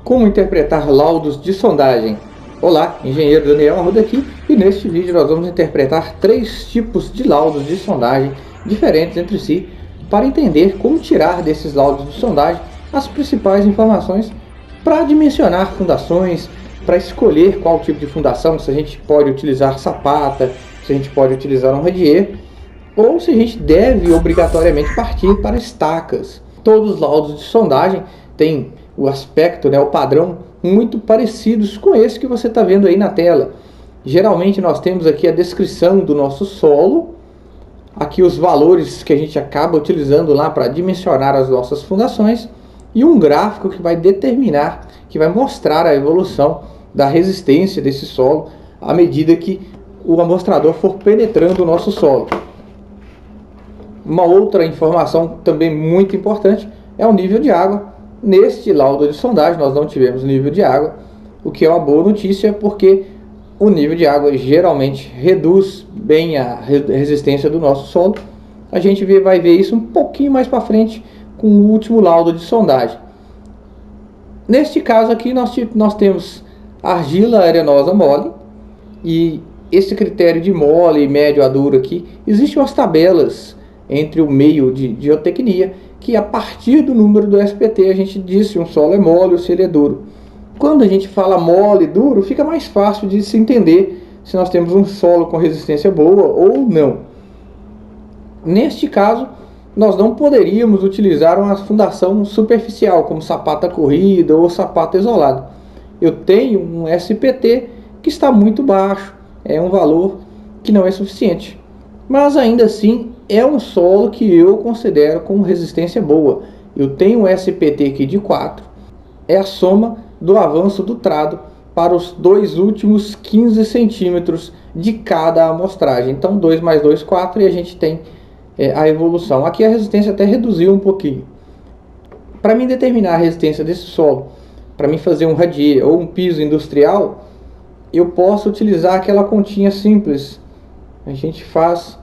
Como interpretar laudos de sondagem? Olá, engenheiro Daniel Arruda aqui, e neste vídeo nós vamos interpretar 3 tipos de laudos de sondagem diferentes entre si, para entender como tirar desses laudos de sondagem as principais informações para dimensionar fundações, para escolher qual tipo de fundação, se a gente pode utilizar sapata, se a gente pode utilizar um radier, ou se a gente deve obrigatoriamente partir para estacas. Todos os laudos de sondagem têm o aspecto, o padrão, muito parecidos com esse que você está vendo aí na tela. Geralmente nós temos aqui a descrição do nosso solo, aqui os valores que a gente acaba utilizando lá para dimensionar as nossas fundações, e um gráfico que vai determinar, que vai mostrar a evolução da resistência desse solo à medida que o amostrador for penetrando o nosso solo. Uma outra informação também muito importante é o nível de água. Neste laudo de sondagem nós não tivemos nível de água, o que é uma boa notícia, porque o nível de água geralmente reduz bem a resistência do nosso solo. A gente vai ver isso um pouquinho mais para frente com o último laudo de sondagem. Neste caso aqui nós temos argila arenosa mole, e esse critério de mole, médio a duro aqui, existem umas tabelas entre o meio de geotecnia, que a partir do número do SPT a gente diz se um solo é mole ou se ele é duro. Quando a gente fala mole e duro, fica mais fácil de se entender se nós temos um solo com resistência boa ou não. Neste caso, nós não poderíamos utilizar uma fundação superficial, como sapata corrida ou sapata isolado. Eu tenho um SPT que está muito baixo, é um valor que não é suficiente. Mas ainda assim, é um solo que eu considero com resistência boa. Eu tenho um SPT aqui de 4, é a soma do avanço do trado para os dois últimos 15 centímetros de cada amostragem. Então 2 mais 2, 4, e a gente tem a evolução. Aqui a resistência até reduziu um pouquinho. Para mim determinar a resistência desse solo, para mim fazer um radier ou um piso industrial, eu posso utilizar aquela continha simples. A gente faz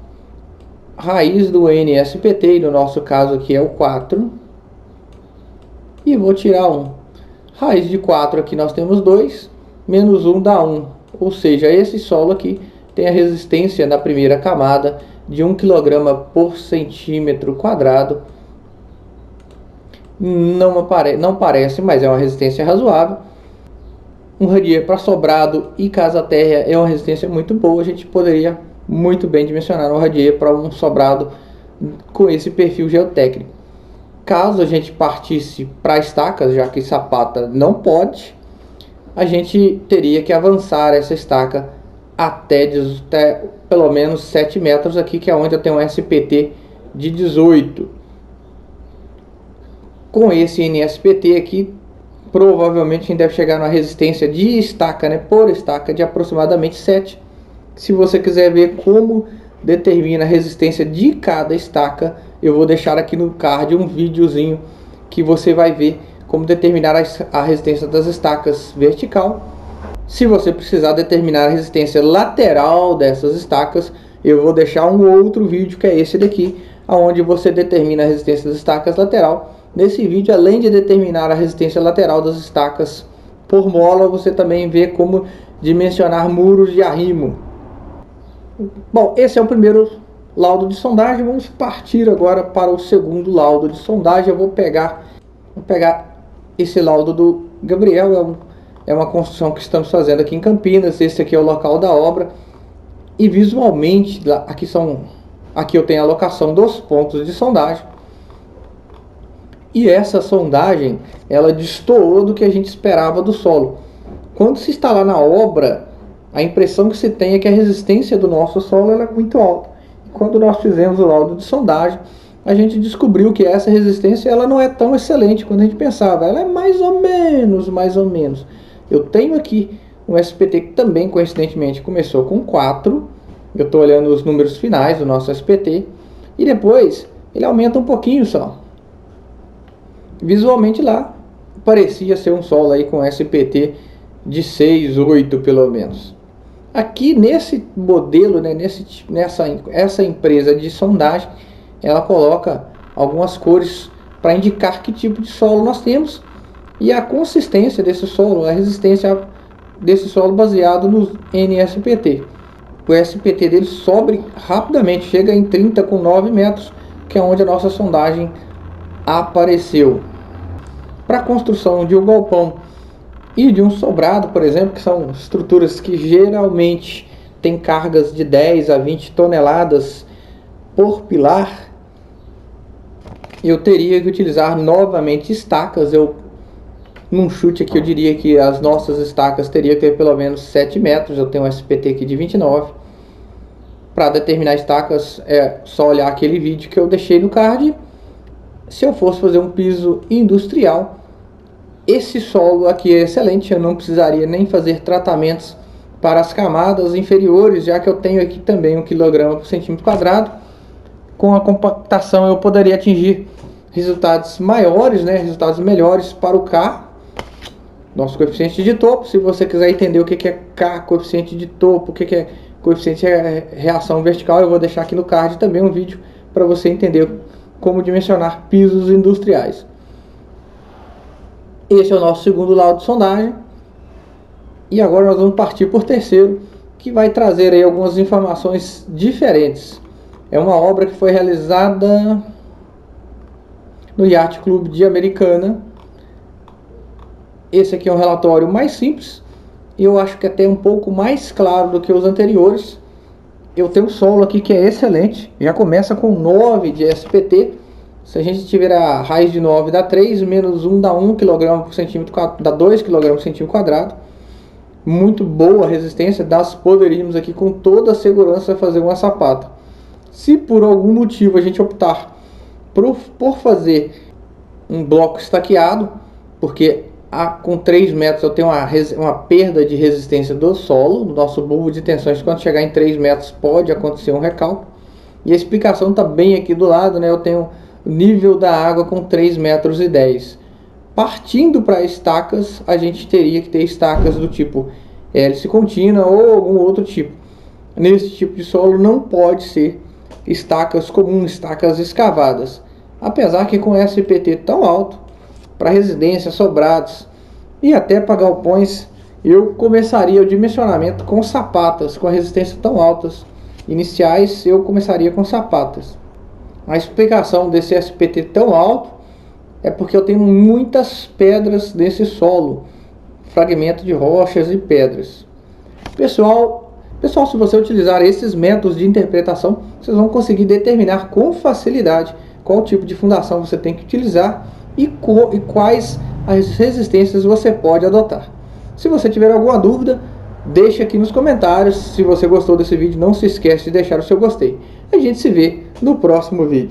raiz do NSPT, e no nosso caso aqui é o 4, e vou tirar 1. Raiz de 4 aqui nós temos 2, menos 1 dá 1, ou seja, esse solo aqui tem a resistência na primeira camada de 1 kg por centímetro quadrado. Não parece, mas é uma resistência razoável. Um radier para sobrado e casa térrea é uma resistência muito boa. A gente poderia muito bem dimensionar um radier para um sobrado com esse perfil geotécnico. Caso a gente partisse para estacas, já que sapata não pode, a gente teria que avançar essa estaca até pelo menos 7 metros aqui, que é onde eu tenho um SPT de 18. Com esse NSPT aqui, provavelmente a gente deve chegar numa resistência de estaca, por estaca, de aproximadamente 7. Se você quiser ver como determina a resistência de cada estaca, eu vou deixar aqui no card um videozinho que você vai ver como determinar a resistência das estacas vertical. Se você precisar determinar a resistência lateral dessas estacas, eu vou deixar um outro vídeo, que é esse daqui, onde você determina a resistência das estacas lateral. Nesse vídeo, além de determinar a resistência lateral das estacas por mola, você também vê como dimensionar muros de arrimo. Bom, esse é o primeiro laudo de sondagem. Vamos partir agora para o segundo laudo de sondagem. Eu vou pegar esse laudo do Gabriel. É uma construção que estamos fazendo aqui em Campinas. Esse aqui é o local da obra. E visualmente, aqui eu tenho a locação dos pontos de sondagem. E essa sondagem, ela destoou do que a gente esperava do solo. Quando se está lá na obra, a impressão que se tem é que a resistência do nosso solo é muito alta. E quando nós fizemos o laudo de sondagem, a gente descobriu que essa resistência ela não é tão excelente quando a gente pensava. Ela é mais ou menos. Eu tenho aqui um SPT que também, coincidentemente, começou com 4. Eu estou olhando os números finais do nosso SPT. E depois, ele aumenta um pouquinho só. Visualmente lá, parecia ser um solo aí com SPT de 6, 8 pelo menos. Aqui nesse modelo, essa empresa de sondagem, ela coloca algumas cores para indicar que tipo de solo nós temos. e a consistência desse solo, a resistência desse solo baseado no NSPT. O SPT dele sobe rapidamente, chega em 30 com 9 metros, que é onde a nossa sondagem apareceu. Para a construção de um galpão e de um sobrado, por exemplo, que são estruturas que geralmente têm cargas de 10 a 20 toneladas por pilar, eu teria que utilizar novamente estacas. Num chute aqui, eu diria que as nossas estacas teriam que ter pelo menos 7 metros. Eu tenho um SPT aqui de 29. Para determinar estacas, é só olhar aquele vídeo que eu deixei no card. Se eu fosse fazer um piso industrial, esse solo aqui é excelente. Eu não precisaria nem fazer tratamentos para as camadas inferiores, já que eu tenho aqui também 1 kg por centímetro quadrado. Com a compactação eu poderia atingir resultados maiores, resultados melhores para o K, nosso coeficiente de topo. Se você quiser entender o que é K, coeficiente de topo, o que é coeficiente de reação vertical, eu vou deixar aqui no card também um vídeo para você entender como dimensionar pisos industriais. Esse é o nosso segundo laudo de sondagem. E agora nós vamos partir por terceiro, que vai trazer aí algumas informações diferentes. É uma obra que foi realizada no Yacht Club de Americana. Esse aqui é um relatório mais simples, e eu acho que até um pouco mais claro do que os anteriores. Eu tenho um solo aqui que é excelente, já começa com 9 de SPT. Se a gente tiver a raiz de 9 dá 3, menos 1 dá 1 kg por centímetro quadrado, dá 2 kg por centímetro quadrado. Muito boa resistência, nós poderíamos aqui com toda a segurança fazer uma sapata. Se por algum motivo a gente optar por fazer um bloco estaqueado, porque com 3 metros eu tenho uma perda de resistência do solo, do nosso bulbo de tensões, quando chegar em 3 metros pode acontecer um recalque. E a explicação está bem aqui do lado, eu tenho o nível da água com 3,10 metros. Partindo para estacas, a gente teria que ter estacas do tipo hélice contínua ou algum outro tipo. Nesse tipo de solo não pode ser estacas comuns, estacas escavadas. Apesar que com SPT tão alto, para residências, sobrados e até para galpões, eu começaria o dimensionamento com sapatas. Com a resistência tão altas iniciais, eu começaria com sapatas. A explicação desse SPT tão alto é porque eu tenho muitas pedras nesse solo, fragmento de rochas e pedras. Pessoal, se você utilizar esses métodos de interpretação, vocês vão conseguir determinar com facilidade qual tipo de fundação você tem que utilizar e quais as resistências você pode adotar. Se você tiver alguma dúvida, deixe aqui nos comentários. Se você gostou desse vídeo, não se esqueça de deixar o seu gostei. A gente se vê no próximo vídeo.